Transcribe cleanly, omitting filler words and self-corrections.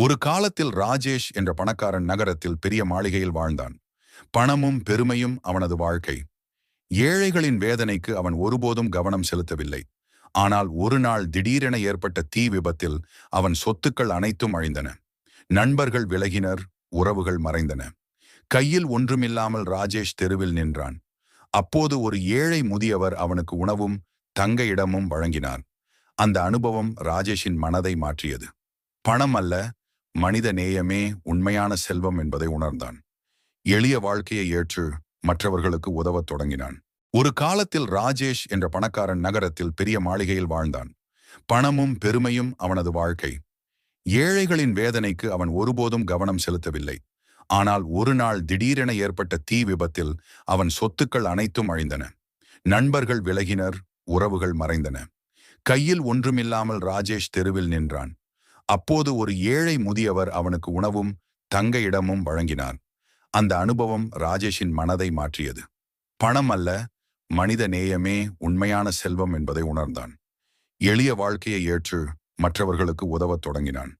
ஒரு காலத்தில் ராஜேஷ் என்ற பணக்காரன் நகரத்தில் பெரிய மாளிகையில் வாழ்ந்தான். பணமும் பெருமையும் அவனது வாழ்க்கை. ஏழைகளின் வேதனைக்கு அவன் ஒருபோதும் கவனம் செலுத்தவில்லை. ஆனால் ஒரு நாள் திடீரென ஏற்பட்ட தீ விபத்தில் அவன் சொத்துக்கள் அனைத்தும் அழிந்தன. நண்பர்கள் விலகினர், உறவுகள் மறைந்தன. கையில் ஒன்றுமில்லாமல் ராஜேஷ் தெருவில் நின்றான். அப்போது ஒரு ஏழை முதியவர் அவனுக்கு உணவும் தங்க இடமும் வழங்கினார். அந்த அனுபவம் ராஜேஷின் மனதை மாற்றியது. பணம் அல்ல, மனித நேயமே உண்மையான செல்வம் என்பதை உணர்ந்தான். எளிய வாழ்க்கையை ஏற்று மற்றவர்களுக்கு உதவத் தொடங்கினான். ஒரு காலத்தில் ராஜேஷ் என்ற பணக்காரன் நகரத்தில் பெரிய மாளிகையில் வாழ்ந்தான். பணமும் பெருமையும் அவனது வாழ்க்கை. ஏழைகளின் வேதனைக்கு அவன் ஒருபோதும் கவனம் செலுத்தவில்லை. ஆனால் ஒரு நாள் திடீரென ஏற்பட்ட தீ விபத்தில் அவன் சொத்துக்கள் அனைத்தும் அழிந்தன. நண்பர்கள் விலகினர், உறவுகள் மறைந்தன. கையில் ஒன்றுமில்லாமல் ராஜேஷ் தெருவில் நின்றான். அப்போது ஒரு ஏழை முதியவர் அவனுக்கு உணவும் தங்க இடமும் வழங்கினார். அந்த அனுபவம் ராஜேஷின் மனதை மாற்றியது. பணம் அல்ல, மனித நேயமே உண்மையான செல்வம் என்பதை உணர்ந்தான். எளிய வாழ்க்கையை ஏற்று மற்றவர்களுக்கு உதவத் தொடங்கினான்.